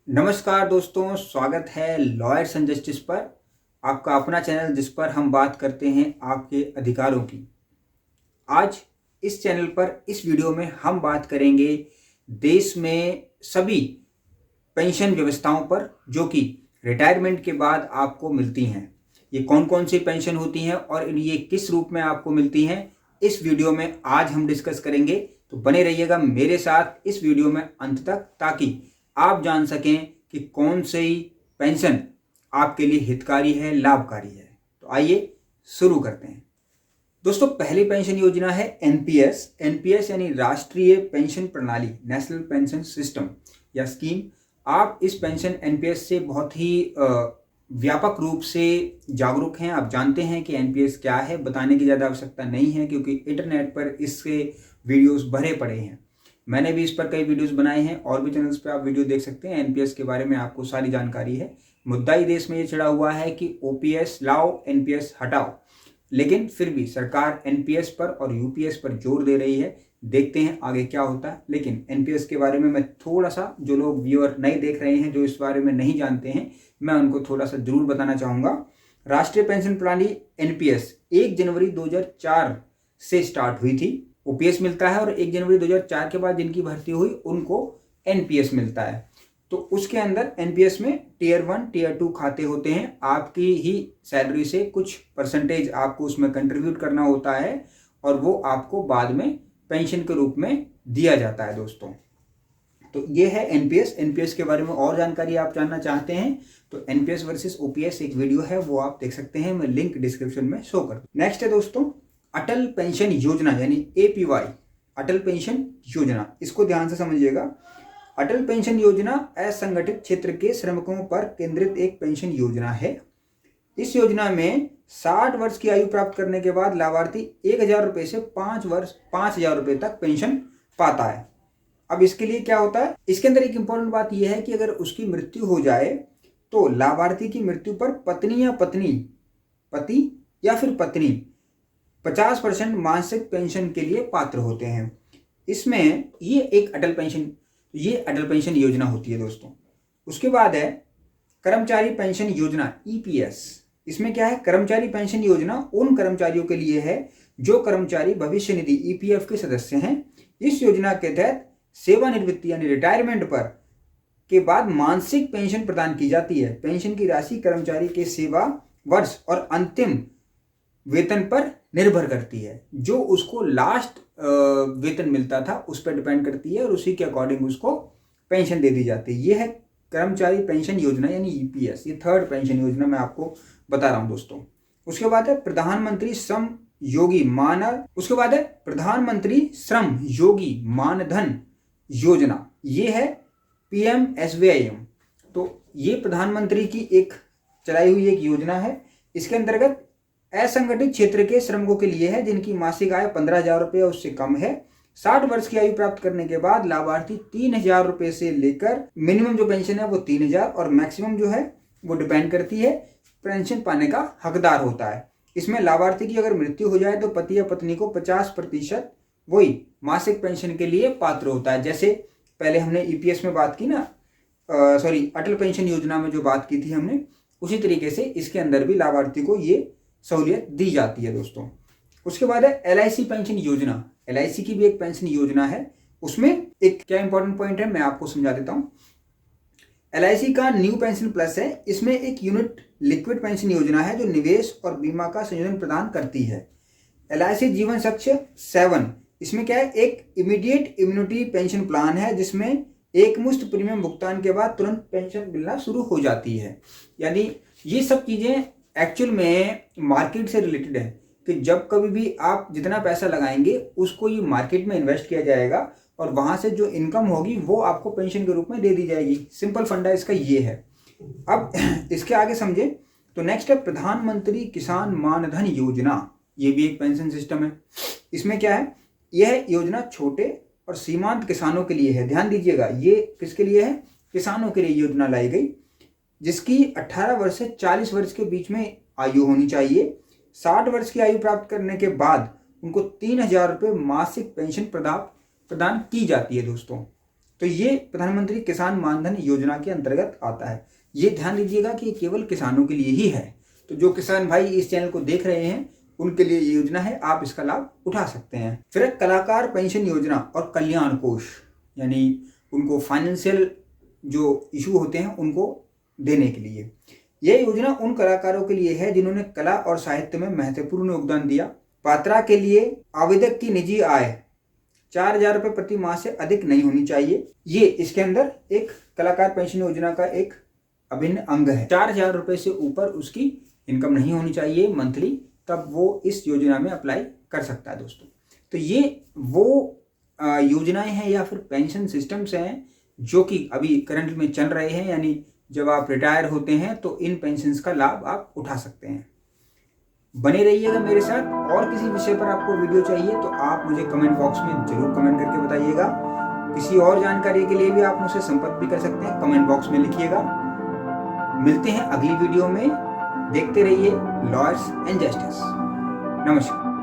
नमस्कार दोस्तों, स्वागत है लॉयर्स एंड जस्टिस पर। आपका अपना चैनल जिस पर हम बात करते हैं आपके अधिकारों की। आज इस चैनल पर इस वीडियो में हम बात करेंगे देश में सभी पेंशन व्यवस्थाओं पर जो कि रिटायरमेंट के बाद आपको मिलती हैं। ये कौन कौन सी पेंशन होती हैं और ये किस रूप में आपको मिलती हैं, इस वीडियो में आज हम डिस्कस करेंगे। तो बने रहिएगा मेरे साथ इस वीडियो में अंत तक, ताकि आप जान सकें कि कौन सी पेंशन आपके लिए हितकारी है, लाभकारी है। तो आइए शुरू करते हैं। दोस्तों, पहली पेंशन योजना है एनपीएस। एनपीएस यानी राष्ट्रीय पेंशन प्रणाली, नेशनल पेंशन सिस्टम या स्कीम। आप इस पेंशन एनपीएस से बहुत ही व्यापक रूप से जागरूक हैं। आप जानते हैं कि एनपीएस क्या है, बताने की ज़्यादा आवश्यकता नहीं है क्योंकि इंटरनेट पर इसके वीडियोस भरे पड़े हैं। मैंने भी इस पर कई वीडियोस बनाए हैं और भी चैनल्स पे आप वीडियो देख सकते हैं। एनपीएस के बारे में आपको सारी जानकारी है। मुद्दा ही देश में ये छिड़ा हुआ है कि ओपीएस लाओ, एनपीएस हटाओ, लेकिन फिर भी सरकार एनपीएस पर और यूपीएस पर जोर दे रही है। देखते हैं आगे क्या होता है। लेकिन एनपीएस के बारे में मैं थोड़ा सा, जो लोग व्यूअर नहीं देख रहे हैं, जो इस बारे में नहीं जानते हैं, मैं उनको थोड़ा सा जरूर बताना चाहूँगा। राष्ट्रीय पेंशन प्रणाली एनपीएस 1 जनवरी 2004 से स्टार्ट हुई थी। ओपीएस मिलता है और 1 जनवरी 2004 के बाद जिनकी भर्ती हुई उनको एनपीएस मिलता है। तो उसके अंदर एनपीएस में टीयर 1 टीयर 2 खाते होते हैं। आपकी ही सैलरी से कुछ परसेंटेज आपको उसमें कंट्रीब्यूट करना होता है और वो आपको बाद में पेंशन के रूप में दिया जाता है दोस्तों। तो ये है एनपीएस। एनपीएस के बारे में और जानकारी आप जानना चाहते हैं तो एनपीएस वर्सेस ओपीएस एक वीडियो है, वो आप देख सकते हैं। मैं लिंक डिस्क्रिप्शन में शो कर दूं। नेक्स्ट है दोस्तों अटल पेंशन योजना यानी एपीवाई, अटल पेंशन योजना। इसको ध्यान से समझिएगा। अटल पेंशन योजना असंगठित क्षेत्र के श्रमिकों पर केंद्रित एक पेंशन योजना है। इस योजना में 60 वर्ष की आयु प्राप्त करने के बाद लाभार्थी 1000 रुपये से 5000 रुपये तक पेंशन पाता है। अब इसके लिए क्या होता है, इसके अंदर एक इंपॉर्टेंट बात यह है कि अगर उसकी मृत्यु हो जाए तो लाभार्थी की मृत्यु पर पति या फिर पत्नी 50% मासिक पेंशन के लिए पात्र होते हैं। इसमें ये अटल पेंशन योजना होती है दोस्तों। उसके बाद है कर्मचारी पेंशन योजना ईपीएस। इसमें क्या है, कर्मचारी पेंशन योजना उन कर्मचारियों के लिए है जो कर्मचारी भविष्य निधि ईपीएफ के सदस्य हैं। इस योजना के तहत सेवानिवृत्ति यानी रिटायरमेंट पर के बाद मासिक पेंशन प्रदान की जाती है। पेंशन की राशि कर्मचारी के सेवा वर्ष और अंतिम वेतन पर निर्भर करती है। जो उसको लास्ट वेतन मिलता था उस पर डिपेंड करती है और उसी के अकॉर्डिंग उसको पेंशन दे दी जाती है। ये है कर्मचारी पेंशन योजना यानी ईपीएस। ये थर्ड पेंशन योजना मैं आपको बता रहा हूं दोस्तों। उसके बाद है प्रधानमंत्री श्रम योगी मानधन योजना। ये है पीएमएसवाईएम। तो ये प्रधानमंत्री की एक चलाई हुई एक योजना है। इसके अंतर्गत असंगठित क्षेत्र के श्रमिकों के लिए है जिनकी मासिक आय 15,000 रुपये उससे कम है। 60 वर्ष की आयु प्राप्त करने के बाद लाभार्थी 3,000 रुपये से लेकर मिनिमम जो पेंशन है वो 3,000 और मैक्सिमम जो है वो डिपेंड करती है पेंशन पाने का हकदार होता है। इसमें लाभार्थी की अगर मृत्यु हो जाए तो पति या पत्नी को 50% वही मासिक पेंशन के लिए पात्र होता है। जैसे पहले हमने ईपीएस में बात की ना, अटल पेंशन योजना में जो बात की थी हमने, उसी तरीके से इसके अंदर भी लाभार्थी को ये सहूलियत दी जाती है दोस्तों। उसके बाद है एलआईसी पेंशन योजना। एलआईसी की भी एक पेंशन योजना है। उसमें एक क्या इंपॉर्टेंट पॉइंट है मैं आपको समझा देता हूं। एलआईसी का न्यू पेंशन प्लस है। इसमें एक यूनिट लिक्विड पेंशन योजना है जो निवेश और बीमा का संयोजन प्रदान करती है। एलआईसी जीवन साक्ष्य 7, इसमें क्या है, एक इमीडिएट इम्यूनिटी पेंशन प्लान है जिसमें एक मुश्त प्रीमियम भुगतान के बाद तुरंत पेंशन मिलना शुरू हो जाती है। यानी ये सब चीजें एक्चुअल में मार्केट से रिलेटेड है कि जब कभी भी आप जितना पैसा लगाएंगे उसको ये मार्केट में इन्वेस्ट किया जाएगा और वहां से जो इनकम होगी वो आपको पेंशन के रूप में दे दी जाएगी। सिंपल फंडा इसका ये है। अब इसके आगे समझे तो नेक्स्ट है प्रधानमंत्री किसान मानधन योजना। ये भी एक पेंशन सिस्टम है। इसमें क्या है, यह योजना छोटे और सीमांत किसानों के लिए है। ध्यान दीजिएगा, ये किसके लिए है, किसानों के लिए योजना लाई गई जिसकी 18 वर्ष से 40 वर्ष के बीच में आयु होनी चाहिए। 60 वर्ष की आयु प्राप्त करने के बाद उनको 3,000 रुपये मासिक पेंशन प्रदान की जाती है दोस्तों। तो ये प्रधानमंत्री किसान मानधन योजना के अंतर्गत आता है। ये ध्यान दीजिएगा कि ये केवल किसानों के लिए ही है। तो जो किसान भाई इस चैनल को देख रहे हैं उनके लिए ये योजना है, आप इसका लाभ उठा सकते हैं। फिर कलाकार पेंशन योजना और कल्याण कोष, यानी उनको फाइनेंशियल जो इशू होते हैं उनको देने के लिए। यह योजना उन कलाकारों के लिए है जिन्होंने कला और साहित्य में महत्वपूर्ण योगदान दिया। पात्रता के लिए आवेदक की निजी आय 4,000 रुपये प्रति माह से अधिक नहीं होनी चाहिए। ये इसके अंदर एक कलाकार पेंशन योजना का एक अभिन्न अंग है। 4,000 रुपये से ऊपर उसकी इनकम नहीं होनी चाहिए मंथली, तब वो इस योजना में अप्लाई कर सकता है दोस्तों। तो ये वो योजनाएं हैं या फिर पेंशन सिस्टम्स हैं जो कि अभी करंट में चल रहे हैं, यानी जब आप रिटायर होते हैं तो इन पेंशन्स का लाभ आप उठा सकते हैं। बने रहिएगा मेरे साथ। और किसी विषय पर आपको वीडियो चाहिए तो आप मुझे कमेंट बॉक्स में जरूर कमेंट करके बताइएगा। किसी और जानकारी के लिए भी आप मुझसे संपर्क भी कर सकते हैं, कमेंट बॉक्स में लिखिएगा। मिलते हैं अगली वीडियो में। देखते रहिए लॉयर्स एंड जस्टिस। नमस्कार।